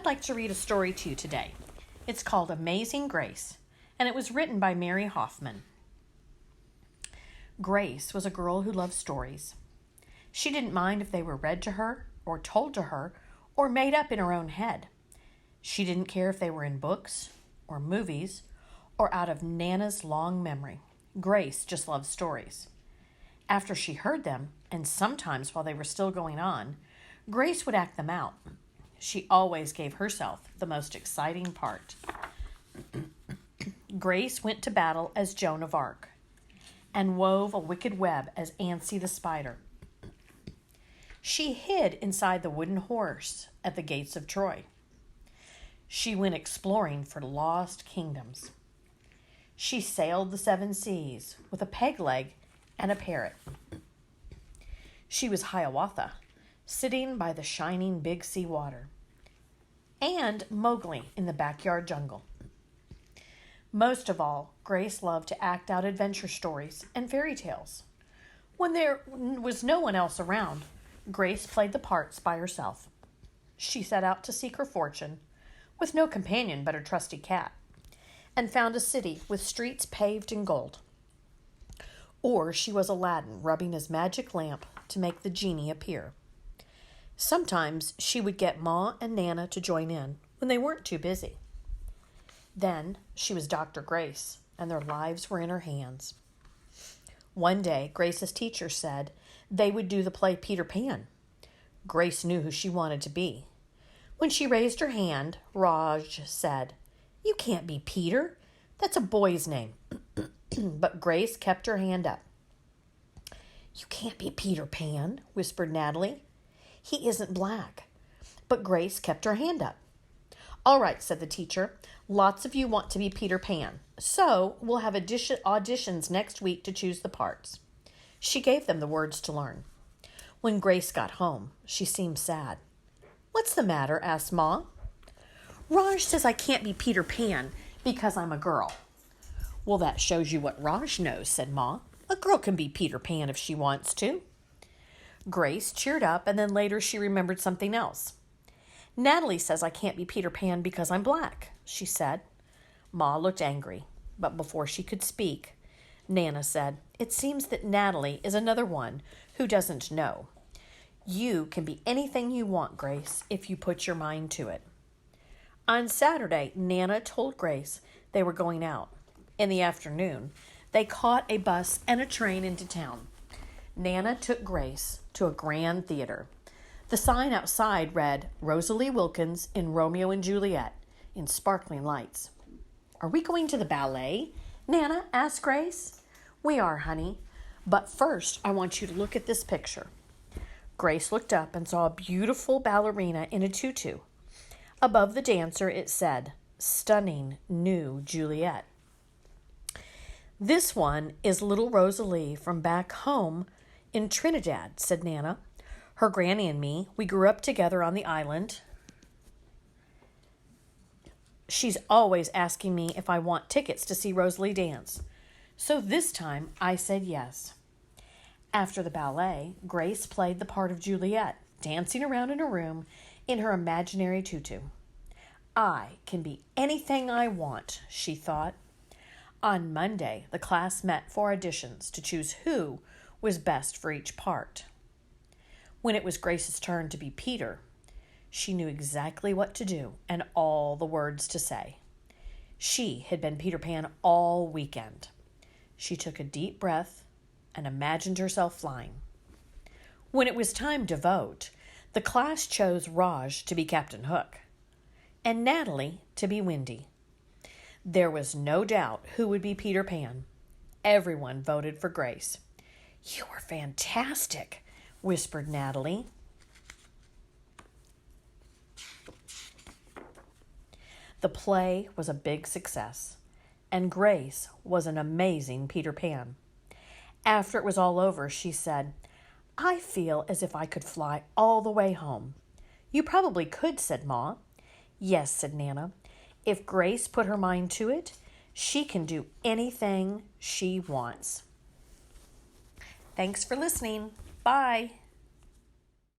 I'd like to read a story to you today. It's called Amazing Grace, and it was written by Mary Hoffman. Grace was a girl who loved stories. She didn't mind if they were read to her, or told to her, or made up in her own head. She didn't care if they were in books, or movies, or out of Nana's long memory. Grace just loved stories. After she heard them, and sometimes while they were still going on, Grace would act them out. She always gave herself the most exciting part. Grace went to battle as Joan of Arc and wove a wicked web as Anansi the spider. She hid inside the wooden horse at the gates of Troy. She went exploring for lost kingdoms. She sailed the 7 seas with a peg leg and a parrot. She was Hiawatha, sitting by the shining big sea water, and Mowgli in the backyard jungle. Most of all, Grace loved to act out adventure stories and fairy tales. When there was no one else around, Grace played the parts by herself. She set out to seek her fortune, with no companion but her trusty cat, and found a city with streets paved in gold. Or she was Aladdin rubbing his magic lamp to make the genie appear. Sometimes she would get Ma and Nana to join in when they weren't too busy. Then she was Dr. Grace, and their lives were in her hands. One day, Grace's teacher said they would do the play Peter Pan. Grace knew who she wanted to be. When she raised her hand, Raj said, "You can't be Peter. That's a boy's name." But Grace kept her hand up. "You can't be Peter Pan," whispered Natalie. "He isn't black." But Grace kept her hand up. "All right," said the teacher. "Lots of you want to be Peter Pan, so we'll have auditions next week to choose the parts." She gave them the words to learn. When Grace got home, she seemed sad. "What's the matter?" asked Ma. "Raj says I can't be Peter Pan because I'm a girl." "Well, that shows you what Raj knows," said Ma. "A girl can be Peter Pan if she wants to." Grace cheered up, and then later she remembered something else. "Natalie says I can't be Peter Pan because I'm black," she said. Ma looked angry, but before she could speak, Nana said, "It seems that Natalie is another one who doesn't know. You can be anything you want, Grace, if you put your mind to it." On Saturday, Nana told Grace they were going out. In the afternoon, they caught a bus and a train into town. Nana took Grace to a grand theater. The sign outside read, "Rosalie Wilkins in Romeo and Juliet," in sparkling lights. "Are we going to the ballet?" Nana asked Grace. "We are, honey. But first, I want you to look at this picture." Grace looked up and saw a beautiful ballerina in a tutu. Above the dancer, it said, "Stunning New Juliet." "This one is little Rosalie from back home in Trinidad," said Nana. "Her granny and me, we grew up together on the island. She's always asking me if I want tickets to see Rosalie dance. So this time I said yes." After the ballet, Grace played the part of Juliet, dancing around in her room in her imaginary tutu. "I can be anything I want," she thought. On Monday, the class met for auditions to choose who was best for each part. When it was Grace's turn to be Peter, she knew exactly what to do and all the words to say. She had been Peter Pan all weekend. She took a deep breath and imagined herself flying. When it was time to vote, the class chose Raj to be Captain Hook and Natalie to be Wendy. There was no doubt who would be Peter Pan. Everyone voted for Grace. "You are fantastic," whispered Natalie. The play was a big success, and Grace was an amazing Peter Pan. After it was all over, she said, "I feel as if I could fly all the way home." "You probably could," said Ma. "Yes," said Nana. "If Grace put her mind to it, she can do anything she wants." Thanks for listening. Bye.